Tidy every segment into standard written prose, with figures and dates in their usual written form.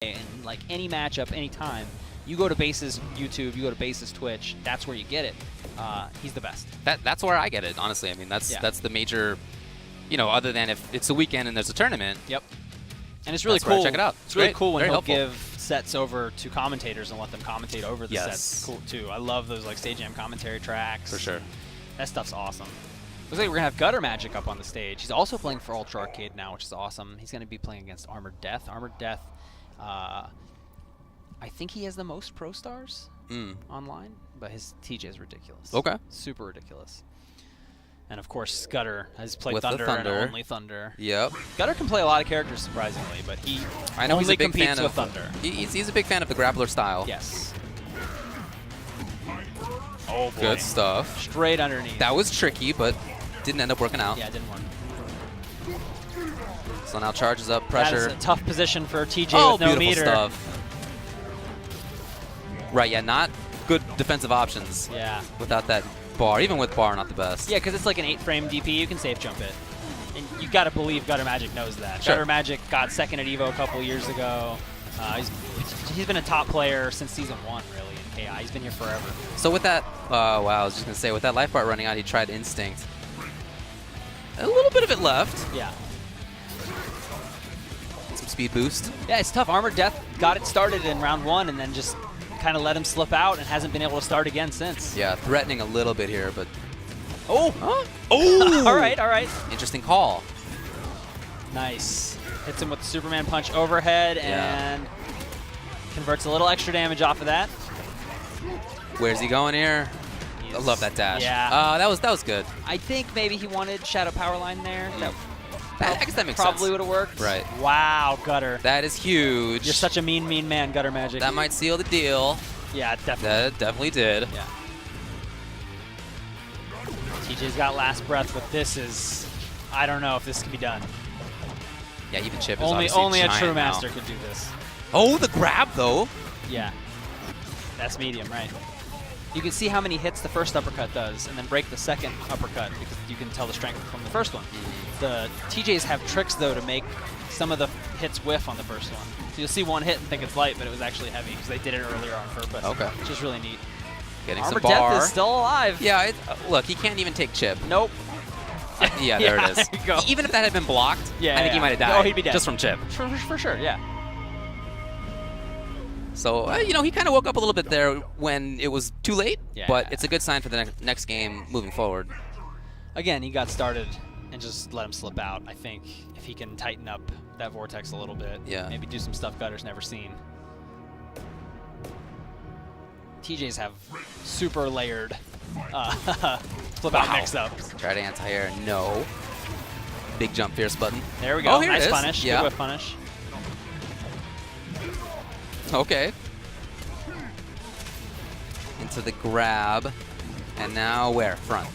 in like any matchup, anytime. You go to Base's YouTube, you go to Base's Twitch, that's where you get it. He's the best. That's where I get it, honestly. I mean, that's the major, you know, other than if it's a weekend and there's a tournament. Yep. And it's really that's where I cool. check it out. It's really cool when Very he'll helpful. give sets over to commentators and let them commentate over the Yes. sets. Cool too. I love those like stage jam commentary tracks. For sure. That stuff's awesome. Looks like we're gonna have Guttermagic up on the stage. He's also playing for Ultra Arcade now, which is awesome. He's gonna be playing against Armored Death. Armored Death, I think he has the most pro stars online, but his TJ is ridiculous. Okay. Super ridiculous. And of course, Gutter has played With the Thunder, Thunder. and only Thunder. Yep. Gutter can play a lot of characters, surprisingly, but he I know only he's a big competes fan with of Thunder. He's a big fan of the grappler style. Yes. Oh boy. Good stuff. Straight underneath. That was tricky, but didn't end up working out. Yeah, it didn't work. So now charges up, pressure. That is a tough position for TJ Oh, with no beautiful meter. stuff. Right, yeah, not good defensive options. Yeah. Without that bar, even with bar, not the best. Yeah, because it's like an 8-frame DP. You can safe jump it. And you got to believe Guttermagic knows that. Sure. Guttermagic got second at EVO a couple years ago. He's been a top player since season 1, really, in KI. He's been here forever. So with that, wow, I was just going to say, with that life bar running out, he tried Instinct. A little bit of it left. Yeah. Some speed boost. Yeah, it's tough. Armored Death got it started in round 1 and then just kind of let him slip out and hasn't been able to start again since. Yeah, threatening a little bit here, but... Oh! Huh? Oh! all right, all right. Interesting call. Nice. Hits him with the Superman punch overhead and converts a little extra damage off of that. Where's he going here? I love that dash. Yeah. That was good. I think maybe he wanted Shadow Power Line there. I guess that makes probably sense. would have worked. Right. Wow, Gutter. That is huge. You're such a mean, mean man, Guttermagic. That might seal the deal. Yeah, definitely. That definitely did. Yeah. TJ's got last breath, but this is... I don't know if this can be done. Yeah, even Chip is Only obviously a giant true now. master could do this. Oh, the grab, though. Yeah. That's medium, right. You can see how many hits the first uppercut does, and then break the second uppercut, because you can tell the strength from the first one. The TJs have tricks, though, to make some of the hits whiff on the first one. So you'll see one hit and think it's light, but it was actually heavy, because they did it earlier on purpose. Okay. Which is really neat. Getting Armored some bar. Death is still alive. Yeah, look, he can't even take Chip. Nope. Yeah, there it is. There you go. Even if that had been blocked, Yeah, I think he might have died. Oh, he'd be dead. Just from Chip. For sure, yeah. So, you know, he kind of woke up a little bit there when it was too late, Yeah. but it's a good sign for the next game moving forward. Again, he got started and just let him slip out. I think if he can tighten up that vortex a little bit, maybe do some stuff Gutter's never seen. TJs have super layered flip out mix-ups. Try to anti-air, no. Big jump fierce button. There we go, Oh, here nice it is. punish, Yeah. good whip punish. Okay. Into the grab. And now where? Front.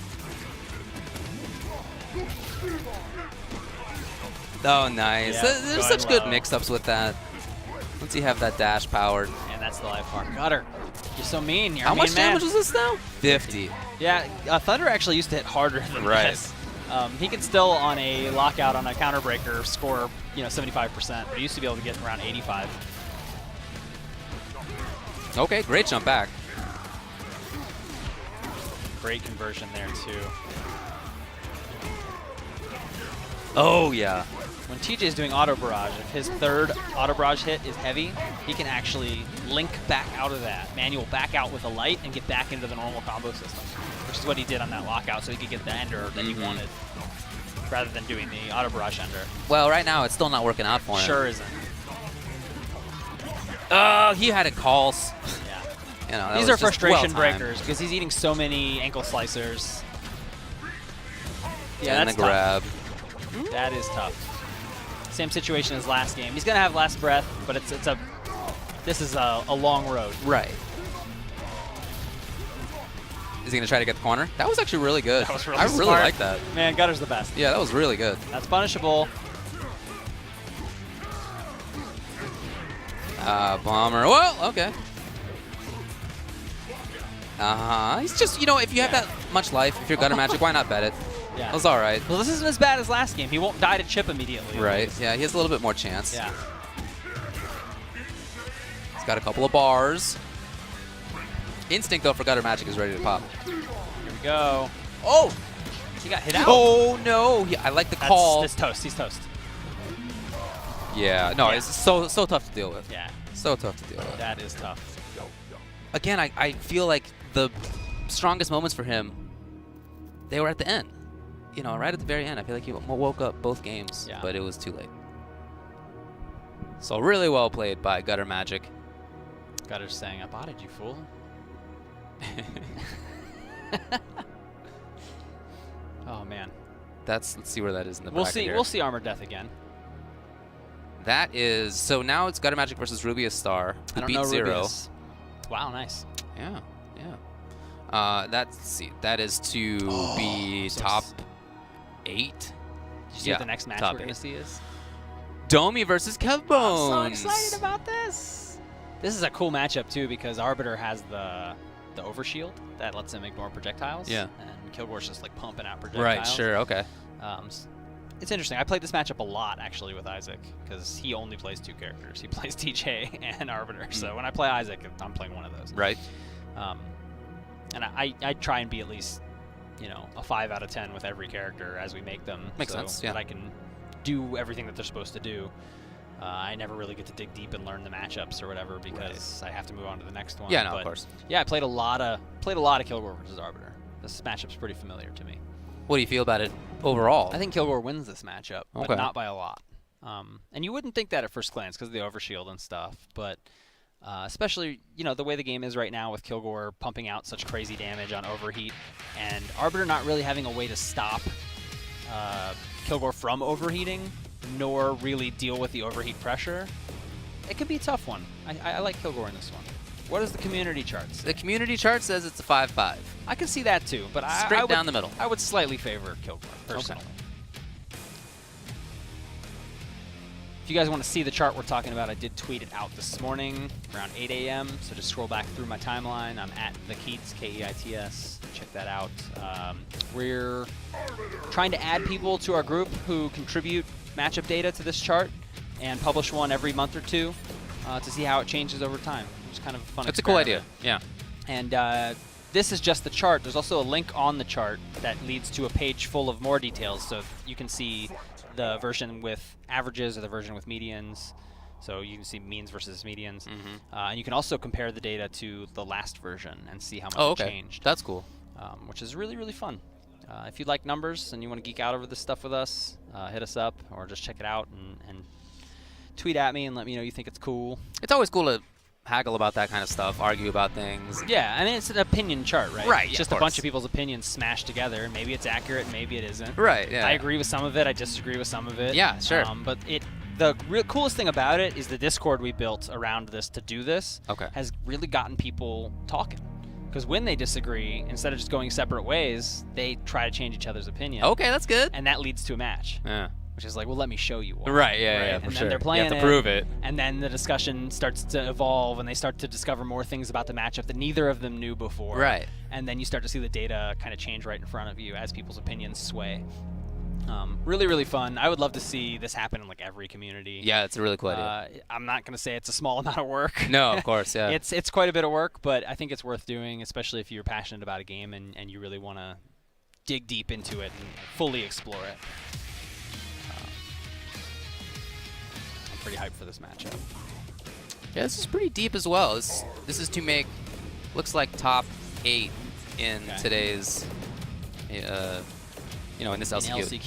Oh, nice. Yeah, There's such good mix-ups with that. Once you have that dash powered. And that's the life bar. Gutter, you're so mean. You're How a mean much man. damage was this now? 50. Yeah, Thunder actually used to hit harder than this. He can still, on a lockout on a counter breaker, score 75%, but he used to be able to get around 85. Okay, great jump back. Great conversion there, too. Oh, yeah. When TJ is doing auto barrage, if his third auto barrage hit is heavy, he can actually link back out of that, manual back out with a light, and get back into the normal combo system, which is what he did on that lockout, so he could get the ender that he wanted, rather than doing the auto barrage ender. Well, right now it's still not working out for him. Sure isn't. Oh, he had it calls. Yeah. You know, These are frustration breakers because he's eating so many ankle slicers. Yeah, and that's the grab. tough. That is tough. Same situation as last game. He's gonna have last breath, but this is a long road. Right. Is he gonna try to get the corner? That was actually really good. That was really I really smart. like that. Man, Gutter's the best. Yeah, that was really good. That's punishable. Bomber. Well, okay. He's just, if you have that much life, if you're Guttermagic, why not bet it? Yeah. That was all right. Well, this isn't as bad as last game. He won't die to chip immediately. Right. Yeah, he has a little bit more chance. Yeah. He's got a couple of bars. Instinct, though, for Guttermagic is ready to pop. Here we go. Oh! He got hit out. Oh, no. I like the call. That's toast. He's toast. Yeah. No, Yeah. it's so tough to deal with. Yeah. So tough to deal with. That is tough. Again, I feel like the strongest moments for him, they were at the end. You know, right at the very end. I feel like he woke up both games, but it was too late. So really well played by Guttermagic. Gutter's saying, I botted you, fool. Oh, man. Let's see where that is in the We'll bracket see. here. We'll see Armored Death again. That is, so now it's Guttermagic versus Rubius Star, who beat Zero. Rubius. Wow, nice. Yeah, yeah. Let's see. That is to be top 8. Did you see what the next match we're going to see is? Domi versus Kevbones. I'm so excited about this. This is a cool matchup, too, because Arbiter has the overshield that lets him ignore projectiles. Yeah. And Kilgore's just, like, pumping out projectiles. Right, sure, okay. It's interesting. I played this matchup a lot, actually, with Isaac, because he only plays 2 characters. He plays TJ and Arbiter. So when I play Isaac, I'm playing one of those. Right. And I try and be at least, you know, a 5 out of 10 with every character as we make them. Makes sense, yeah. That I can do everything that they're supposed to do. I never really get to dig deep and learn the matchups or whatever because I have to move on to the next one. Yeah, no, of course. Yeah, I played a lot of Kilgore versus Arbiter. This matchup's pretty familiar to me. What do you feel about it overall? I think Kilgore wins this matchup, Okay. but not by a lot. And you wouldn't think that at first glance because of the overshield and stuff, but especially, you know, the way the game is right now with Kilgore pumping out such crazy damage on overheat and Arbiter not really having a way to stop Kilgore from overheating, nor really deal with the overheat pressure. It could be a tough one. I like Kilgore in this one. What does the community chart say? The community chart says it's a 5-5. I can see that too, but Straight down the middle. I would slightly favor Kilgore, personally. Okay. If you guys want to see the chart we're talking about, I did tweet it out this morning around 8 a.m., so just scroll back through my timeline. I'm at the Keits, Keits. Check that out. We're trying to add people to our group who contribute matchup data to this chart and publish one every month or two to see how it changes over time. It's kind of a fun It's a cool idea, yeah. And this is just the chart. There's also a link on the chart that leads to a page full of more details, so you can see the version with averages or the version with medians. So you can see means versus medians. And you can also compare the data to the last version and see how much it changed. That's cool. Which is really, really fun. If you like numbers and you want to geek out over this stuff with us, hit us up or just check it out and tweet at me and let me know you think it's cool. It's always cool to haggle about that kind of stuff, argue about things. Yeah, I mean, it's an opinion chart, right? Right, It's yeah, just of a bunch course. of people's opinions smashed together, and maybe it's accurate, maybe it isn't. Right, yeah. I agree with some of it, I disagree with some of it. Yeah, sure. But the real coolest thing about it is the Discord we built around this to do this has really gotten people talking. Because when they disagree, instead of just going separate ways, they try to change each other's opinion. Okay, that's good. And that leads to a match. Yeah. Which is like, well, let me show you why. Right, yeah, And for then sure. they're playing You have to prove it. And then the discussion starts to evolve, and they start to discover more things about the matchup that neither of them knew before. Right. And then you start to see the data kind of change right in front of you as people's opinions sway. Really, really fun. I would love to see this happen in like every community. Yeah, it's a really cool idea. I'm not going to say it's a small amount of work. No, of course, yeah. It's quite a bit of work, but I think it's worth doing, especially if you're passionate about a game and you really want to dig deep into it and fully explore it. I'm pretty hyped for this matchup. Yeah, this is pretty deep as well. This is to make, looks like top 8 in today's, in this LCQ.